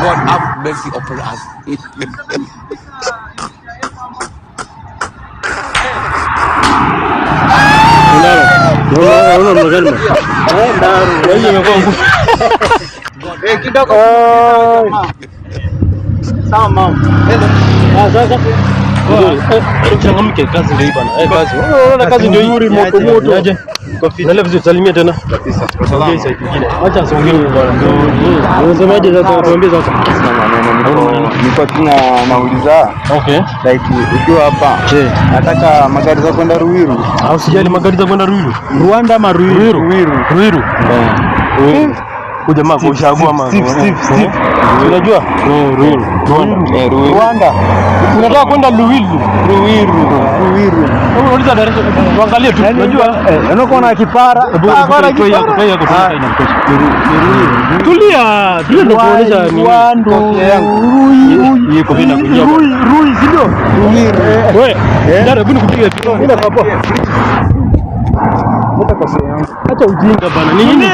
God have mercy upon us. Sawa mama. Sasa changamke, kazi ndio bana. Kazi. Unaona kazi ndio nzuri, moto moto. Aje. Naenda vizuri, salimia tena. Kabisa. Salama. Acha asongee bwana. Unasemaje sasa? Tuambie sasa. Niko tunauliza. Okay. Like ukiwa hapa. Nataka magari za kwenda Ruiru. Au sijali magari za kwenda Ruiru. Rwanda ama Ruiru? Ruiru. Jamaa kuchagua mama. Steve. Unajua? Ruiru. Rwanda. Unataka kwenda Ruiru. Unauliza direction. Tuangalie tu. Unajua? Unakuwa na kipara. Tulia ndio kuonesha ni Ruiru. Iko bila kujua. Ruiru, sio? Ruiru. Wewe, ndio hebu nikupigie picha. Mimi hapo. Acha ujinga bana. Ni nini?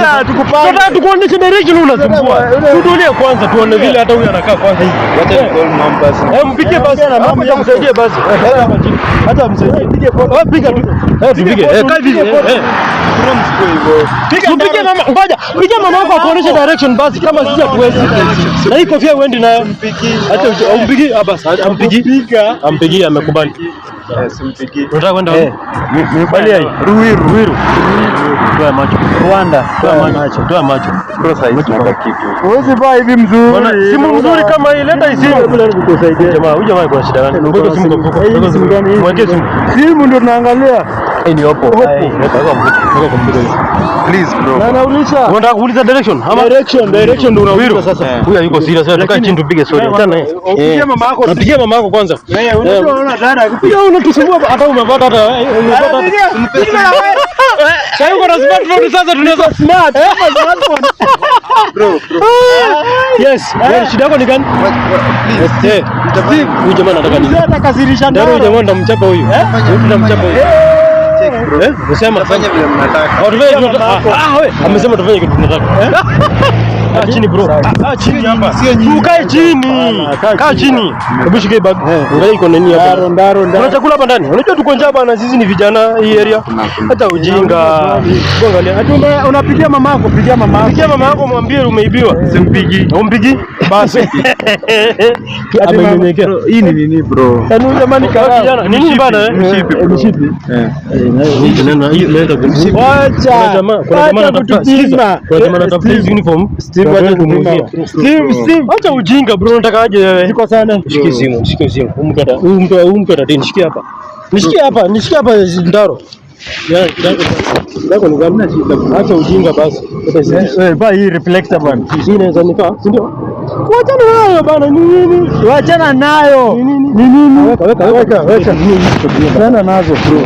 Tunataka tukuoneshe direction unasumbua. Tutulie kwanza tuone vile hata huyu anakaa kwanza hivi. Wacha call numbers. Mpigie basi na mama msaidie basi. Hata msaidie. Pige kwa. Piga tu. Tupige. Kai hivi. Tupige mama. Ngoja. Piga mama wako akuoneshe direction basi kama sisi hatuwezi. Na hii kofia uende nayo. Acha umpigi basi. Ampigi amekubali. Simpiki. Unataka kwenda wapi? Nimekubali hii. Ruiru. Toa macho. Rwanda. Toa macho. Cross size na kitu. Uwezi baa hivi mzuri. Bwana simu mzuri kama hii, leta hii simu. Bila nikusaidia. Jamaa, huyu jamaa kuna shida gani? Ngoja simu kwa mfuko. Ngoja simu gani? Mweke simu. Simu ndio tunaangalia. Hii ni Oppo. Weka kwa mfuko. Please bro. Na nauliza. Unataka kuuliza direction? Ama direction ndio unauliza sasa. Huyu yuko serious. Tukae chini tupige story. Achana naye. Pigia mama yako. Napigia mama yako kwanza. Unaona dada kupiga unatusumbua hata umepata hata sasa uko na smartphone sasa tunaweza smart smartphone bro. Yes, shida yako ni gani? Huyu jamaa anataka nini? Nataka kasirisha ndio. Huyu jamaa ndamchapa huyu. Huyu ndamchapa huyu. Unasema fanya vile mnataka. Wewe amesema tufanye kitu tunataka. Chini bro. Chini hapa. Ukae chini. Kaa chini. Hebu shike bag. Angalia iko nini hapa? Ndaro. Kuna chakula hapa ndani. Unajua tuko njaa bana, sisi ni vijana hii area. Hata ujinga. Angalia. Hata unapigia mama yako, pigia mama yako. Pigia mama yako mwambie umeibiwa. Simpigi. Umpigi? Basi. Amenyenyekea. Hii ni nini bro? Yaani jamani kijana. Nini bana Mshipi. Hii tunaenda kumshipi. Wacha. Kuna jamaa anatafuta. Sikiza. Kuna jamaa anatafuta uniform. Steve, acha ujinga bro, unataka aje wewe? Niko sana. Shike simu. Umkata dini, shikia hapa. Nishikie hapa Ndaro. Ndako ni gani shida? Acha ujinga basi. Wewe ba hii reflector bwana. Hii inaweza nikaa, si ndio? Wachana nayo bana, ni nini? Wachana nayo. Ni nini? Weka. Sana nazo bro.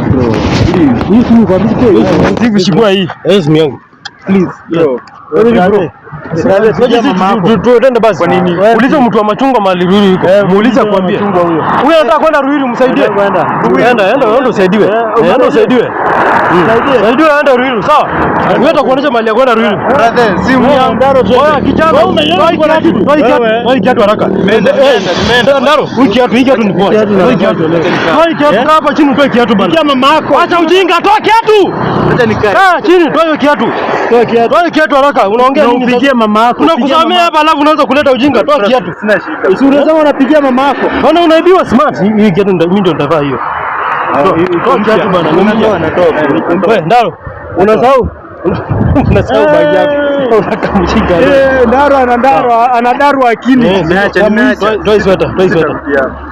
Hii simu kwa bibi. Steve shikua hii. Simu yangu. Please. Bro. Tuende basi. Kwa nini? Uliza mtu wa machungwa mahali Ruiru yuko. Muulize akwambie. Huyu anataka kwenda Ruiru, msaidie. Enda usaidiwe. Saidiwe enda Ruiru, sawa? Wewe utakuonesha mahali ya kwenda Ruiru. Brother, simu ya Ndaro tu. Wewe kijana, toi kiatu haraka. Ndaro, hii kiatu ni poa. Toi kiatu hapa chini, toe kiatu bana. Kia mama yako. Acha ujinga, toa kiatu. Acha nikae. Chini, toe kiatu. Toa kiatu haraka. Unaongea nini? Unapigia mama yako. Unakusamea hapa alafu unaanza kuleta ujinga. Toa kiatu. Sina shida. Si unasema unapigia mama yako. Bana unaibiwa smart. Hii kiatu mimi ndio nitavaa hiyo. Toa kiatu bana. Wewe Ndaro, unasahau? Unasahau bagi yako. Unakamshika. Ndaro anadaru akili. Nimeacha. Toa sweta.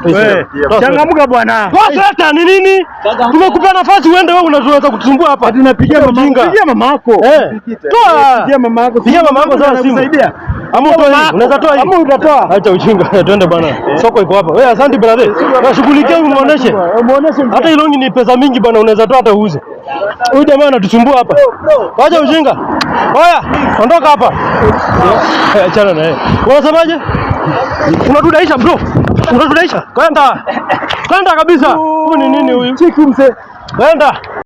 Wewe changamuka bwana. Toa sweta ni nini? Tumekupa nafasi uende, wewe unaweza kutusumbua hapa. Tunapigia mama yako. Pigia mama yako. Toa. Pigia mama yako sasa simu. Saidia. Ama utoe hii. Unaweza toa hii. Ama utatoa. Acha ujinga. Twende bwana. Soko iko hapa. Wewe asante brother. Nashughulikia umuoneshe. Hata hilo ni pesa mingi bwana, unaweza toa hata uuze. Huyu jamaa anatusumbua hapa. Acha ujinga. Oya, ondoka hapa. Achana na yeye. Unasemaje? Unatudaisha bro. Kwenda kabisa. Huyu ni nini huyu? Chiki mse. Kwenda.